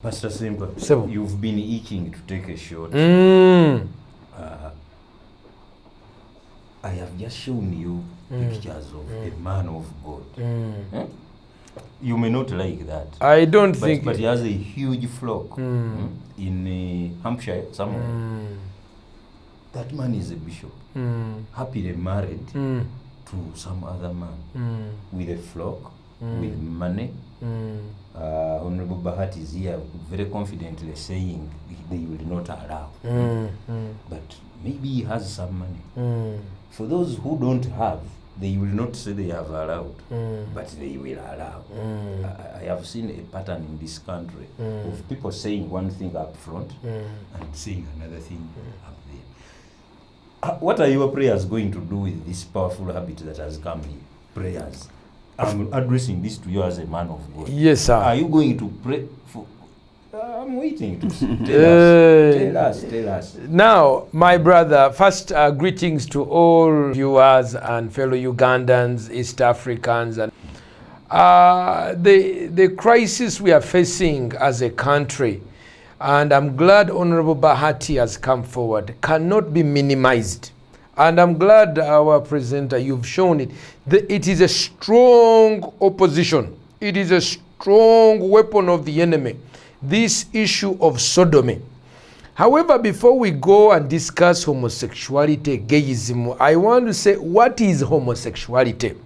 Pastor Ssempa, you've been itching to take a shot. I have just shown you pictures of a man of God. You may not like that. I don't think. But he has a huge flock in Hampshire somewhere. That man is a bishop, happily married to some other man with a flock, with money. Honorable Bahati is here very confidently saying they will not allow. But maybe he has some money. For those who don't have, they will not say they have allowed, but they will allow. I have seen a pattern in this country of people saying one thing up front and saying another thing up there. What are your prayers going to do with this powerful habit that has come here? Prayers. I'm addressing this to you as a man of God. Yes, sir. Are you going to pray for... I'm waiting to see. Tell us. Now, my brother, first greetings to all viewers and fellow Ugandans, East Africans. And the crisis we are facing as a country, and I'm glad Honorable Bahati has come forward, cannot be minimized. And I'm glad our presenter, you've shown it. It is a strong opposition. It is a strong weapon of the enemy. This issue of sodomy. However, before we go and discuss homosexuality, gayism, I want to say, what is homosexuality?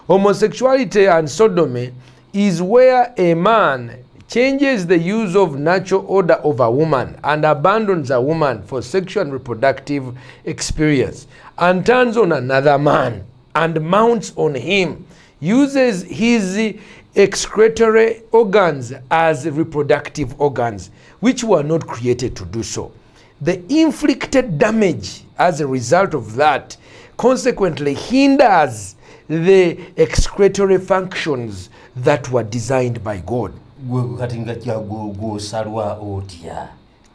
Homosexuality and sodomy is where a man changes the use of natural order of a woman and abandons a woman for sexual and reproductive experience and turns on another man and mounts on him, uses his excretory organs as reproductive organs, which were not created to do so. The inflicted damage as a result of that consequently hinders the excretory functions that were designed by God.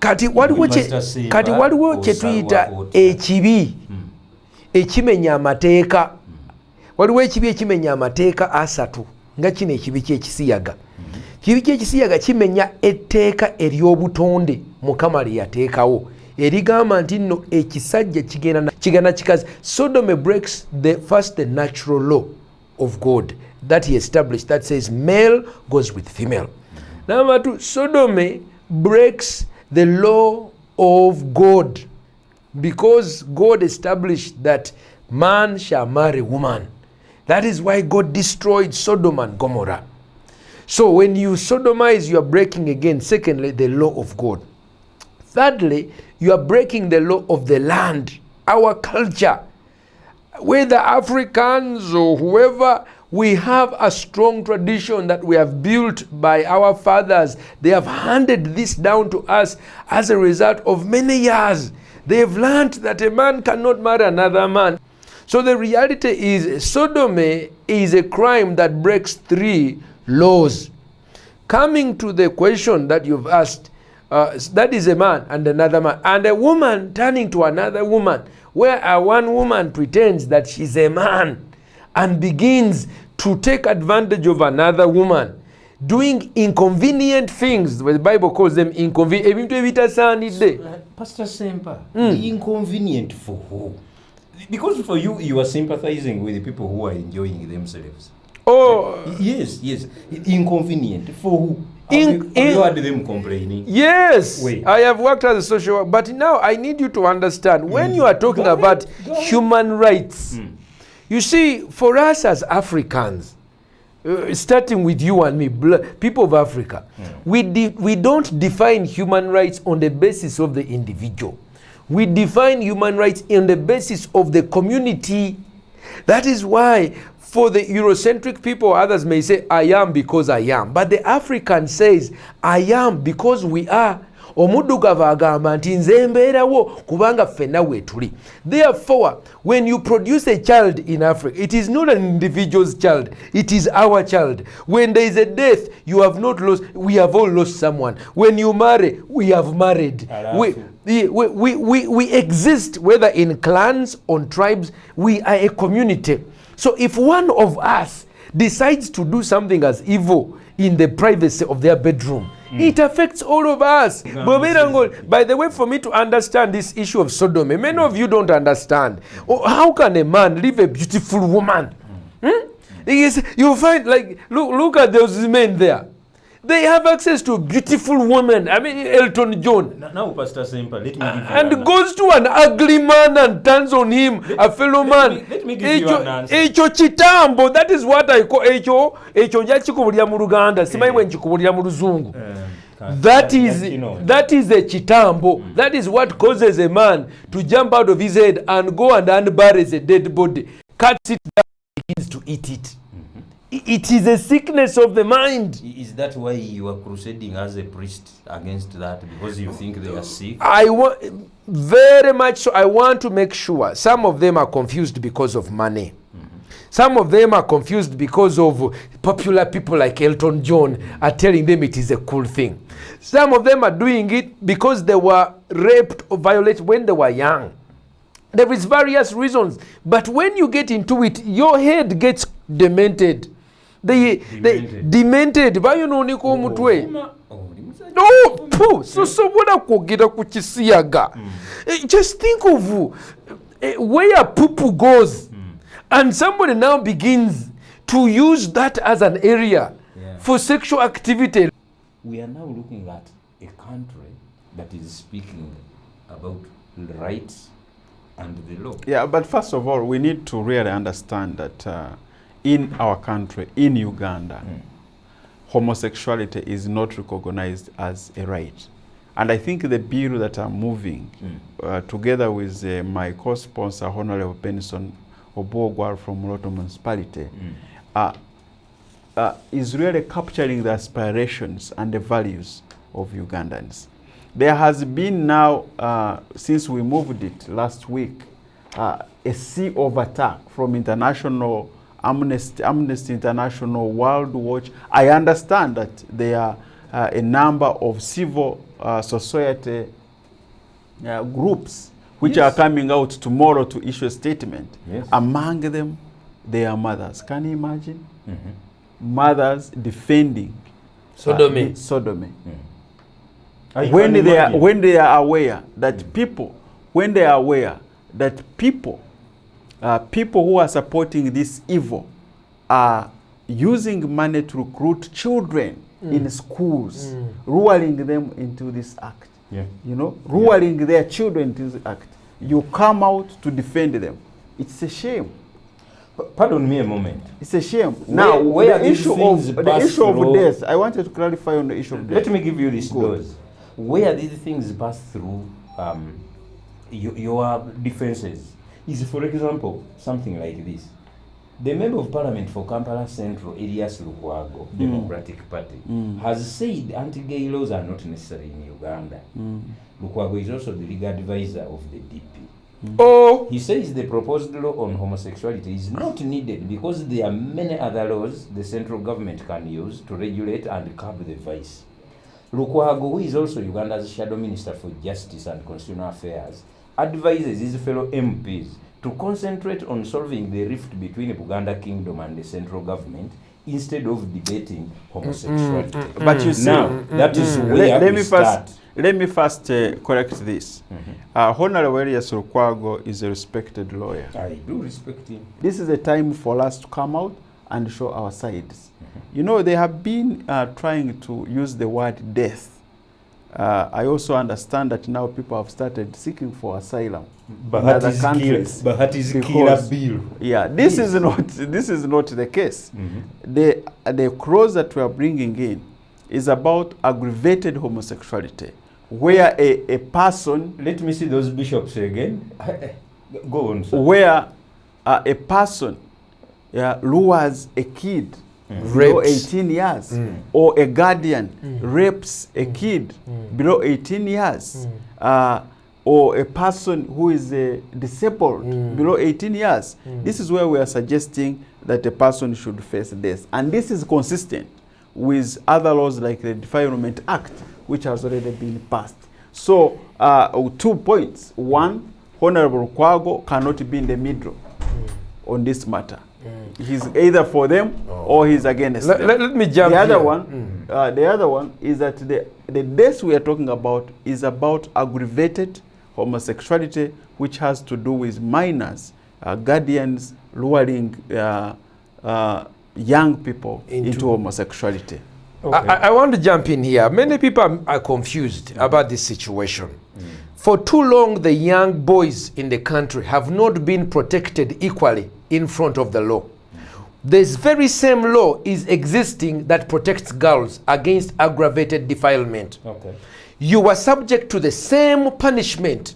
Kati waliwo kye tuyita ekibi ekimenya amateeka. Waliwo ekibi ekimenya amateeka asatu. Nga kino ekibi ky'ekisiyaga. Kibi ky'ekisiyaga kimenya etteeka ery'obutonde Mukama lye yateekawo. Erigamba nti nno ekisajja kigenda kikazi. Sodom breaks the natural law of God that he established that says male goes with female. Number two, Sodom breaks the law of God because God established that man shall marry woman. That is why God destroyed Sodom and Gomorrah. So when you sodomize, you are breaking again, secondly, the law of God. Thirdly, you are breaking the law of the land, our culture. Whether Africans or whoever, we have a strong tradition that we have built by our fathers. They have handed this down to us as a result of many years. They have learned that a man cannot marry another man. So the reality is sodomy is a crime that breaks three laws. Coming to the question that you've asked, that is a man and another man. And a woman turning to another woman, where one woman pretends that she's a man and begins to take advantage of another woman, doing inconvenient things. The Bible calls them inconvenient. Pastor Ssempa, inconvenient for who? Because for you, you are sympathizing with the people who are enjoying themselves. Oh, yes. Inconvenient for who? You heard them complaining. Yes, I have worked as a social worker, but now I need you to understand when you are talking about human rights. You see, for us as Africans, starting with you and me, people of Africa, we don't define human rights on the basis of the individual. We define human rights on the basis of the community. That is why for the Eurocentric people, others may say, I am because I am. But the African says, I am because we are. Therefore, when you produce a child in Africa, it is not an individual's child, it is our child. When there is a death, you have not lost, we have all lost someone. When you marry, we have married. We exist, whether in clans, on tribes, we are a community. So if one of us decides to do something as evil in the privacy of their bedroom, It affects all of us. By the way, for me to understand this issue of sodomy, many of you don't understand. How can a man leave a beautiful woman? You find, like, look at those men there. They have access to beautiful women. I mean, Elton John. Now, Pastor Ssempa, let me give you and goes to an ugly man and turns on him, a fellow man. Let me give you an answer. Echo chitambo, that is what I call echo chikubulia mu Luganda. Simanyi bwe nchikubulia mu Luzungu. That is a chitambo. That is what causes a man to jump out of his head and go and unbury a dead body. Cuts it down, begins to eat it. It is a sickness of the mind. Is that why you are crusading as a priest against that? Because you think they are sick? I want, very much so. I want to make sure. Some of them are confused because of money. Some of them are confused because of popular people like Elton John are telling them it is a cool thing. Some of them are doing it because they were raped or violated when they were young. There is various reasons. But when you get into it, your head gets demented. Demented. Just think of where poo-poo goes. And somebody now begins to use that as an area for sexual activity. We are now looking at a country that is speaking about rights and the law. Yeah, but first of all, we need to really understand that in our country, in Uganda, homosexuality is not recognized as a right. And I think the bill that I'm moving, together with my co-sponsor, Honorable Benson Obogwar from Moroto Municipality, is really capturing the aspirations and the values of Ugandans. There has been now, since we moved it last week, a sea of attack from international Amnesty International, World Watch. I understand that there are a number of civil society groups which are coming out tomorrow to issue a statement. Among them, there are mothers. Can you imagine? Mothers defending sodomy. When they are aware that people people who are supporting this evil are using money to recruit children in schools, luring them into this act. You know, luring their children into this act. You come out to defend them. It's a shame. Pardon me a moment. It's a shame. Now, the issue of death, I wanted to clarify on the issue of death. Let me give you this dose. Where these things pass through your defenses is, for example, something like this. The Member of Parliament for Kampala Central, Elias Lukwago, Democratic Party, has said anti-gay laws are not necessary in Uganda. Lukwago is also the legal advisor of the DP. He says the proposed law on homosexuality is not needed because there are many other laws the central government can use to regulate and curb the vice. Lukwago, who is also Uganda's Shadow Minister for Justice and Constitutional Affairs, advises his fellow MPs to concentrate on solving the rift between the Buganda Kingdom and the central government instead of debating homosexuality. But you see, now, that is where we start. Let me first correct this. Honorable Elias Lukwago is a respected lawyer. I do respect him. This is a time for us to come out and show our sides. You know, they have been trying to use the word death. I also understand that now people have started seeking for asylum in other countries. Bahati's killer bill. Yeah, this is not the case. The clause that we are bringing in is about aggravated homosexuality, where a person... Let me see those bishops again. Go on, sir. Where a person lures a kid below 18 years, or a guardian rapes a kid below 18 years, or a person who is disabled below 18 years. This is where we are suggesting that a person should face death. And this is consistent with other laws like the Defilement Act, which has already been passed. So, 2 points. One, Honorable Lukwago cannot be in the middle on this matter. He's either for them or he's against them. Let me jump the other here. one. The other one is that the deaths we are talking about is about aggravated homosexuality, which has to do with minors, guardians luring young people into homosexuality. Okay. I want to jump in here. Many people are confused about this situation. For too long, the young boys in the country have not been protected equally in front of the law. This very same law is existing that protects girls against aggravated defilement. Okay. You are subject to the same punishment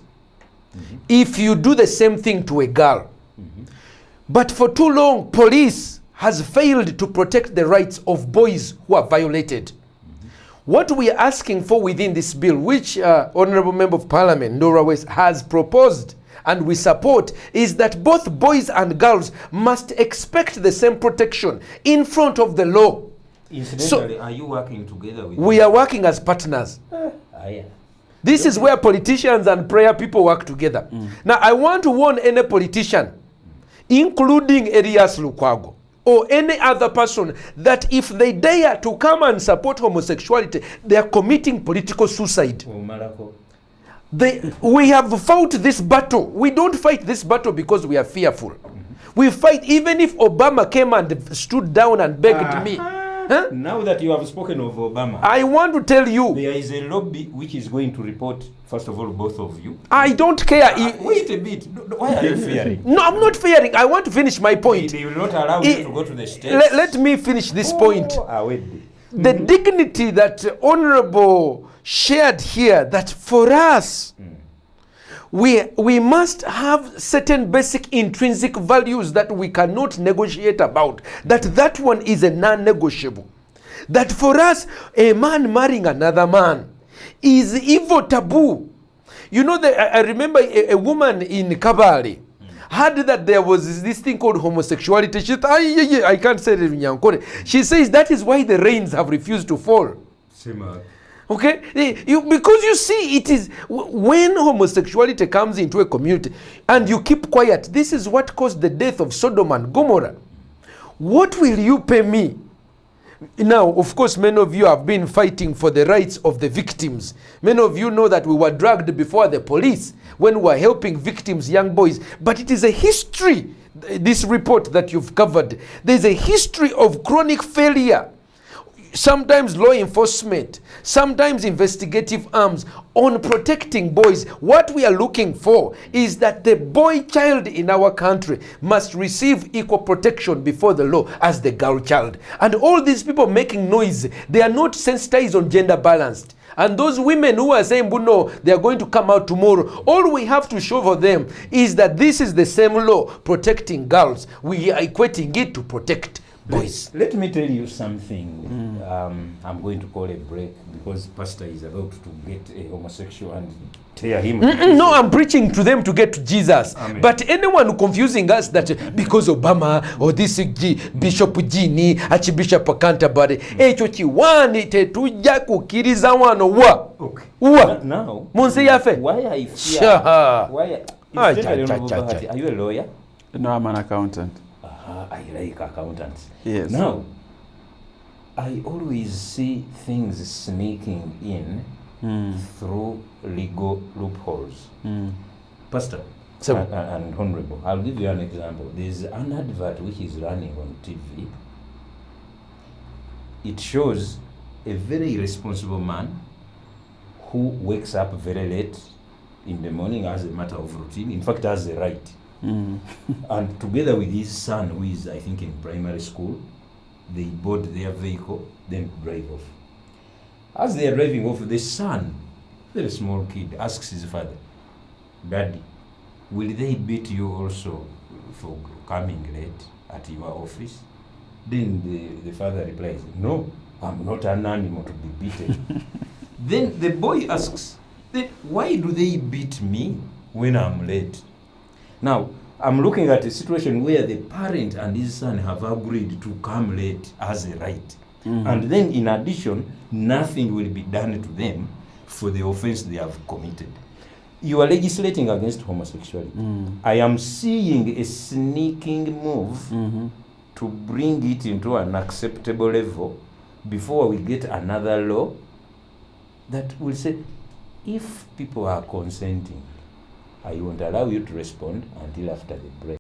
if you do the same thing to a girl. But for too long, police has failed to protect the rights of boys who are violated. What we are asking for within this bill, which Honorable Member of Parliament, Nora West, has proposed and we support, is that both boys and girls must expect the same protection in front of the law. Incidentally, are you working together with We are working as partners. yeah. This is where politicians and prayer people work together. Now, I want to warn any politician, including Elias Lukwago, or any other person, that if they dare to come and support homosexuality, they are committing political suicide. We have fought this battle. We don't fight this battle because we are fearful. We fight even if Obama came and stood down and begged me. Huh? Now that you have spoken of Obama, I want to tell you, there is a lobby which is going to report, first of all, both of you. I don't care. Wait a bit. Why are you fearing? No, I'm not fearing. I want to finish my point. They will not allow you to go to the States. Let me finish this point. Wait. The dignity that Honorable shared here, that for us, we must have certain basic intrinsic values that we cannot negotiate about. That one is a non-negotiable. That for us, a man marrying another man is evil taboo. You know, I remember a woman in Kabale heard that there was this thing called homosexuality. She thought, I can't say it in Nyankore. She says that is why the rains have refused to fall. Okay, because you see, it is when homosexuality comes into a community and you keep quiet. This is what caused the death of Sodom and Gomorrah. What will you pay me? Now, of course, many of you have been fighting for the rights of the victims. Many of you know that we were dragged before the police when we were helping victims, young boys. But it is a history, this report that you've covered. There's a history of chronic failure. Sometimes law enforcement, sometimes investigative arms on protecting boys. What we are looking for is that the boy child in our country must receive equal protection before the law as the girl child. And all these people making noise, they are not sensitized on gender balanced. And those women who are saying, no, they are going to come out tomorrow, all we have to show for them is that this is the same law protecting girls. We are equating it to protect boys. Let me tell you something. I'm going to call a break because Pastor is about to get a homosexual and tear him. No, I'm preaching to them to get to Jesus. Amen. But anyone confusing us that because Obama or this Bishop Gini, Archbishop Canterbury, echochiwani tetuja kukiriza wano wa. Okay. Now, Monse yafe. Why are you Why? Are you a lawyer? No, I'm an accountant. I like accountants. Yes. Now, I always see things sneaking in through legal loopholes. Pastor and Honorable, I'll give you an example. There's an advert which is running on TV. It shows a very irresponsible man who wakes up very late in the morning as a matter of routine. In fact, has the right. And together with his son, who is, I think, in primary school, they board their vehicle, then drive off. As they are driving off, the son, very small kid, asks his father, "Daddy, will they beat you also for coming late at your office?" Then the father replies, "No, I'm not an animal to be beaten." Then the boy asks, "Why do they beat me when I'm late?" Now, I'm looking at a situation where the parent and his son have agreed to come late as a right. And then, in addition, nothing will be done to them for the offense they have committed. You are legislating against homosexuality. I am seeing a sneaking move to bring it into an acceptable level before we get another law that will say, if people are consenting, I won't allow you to respond until after the break.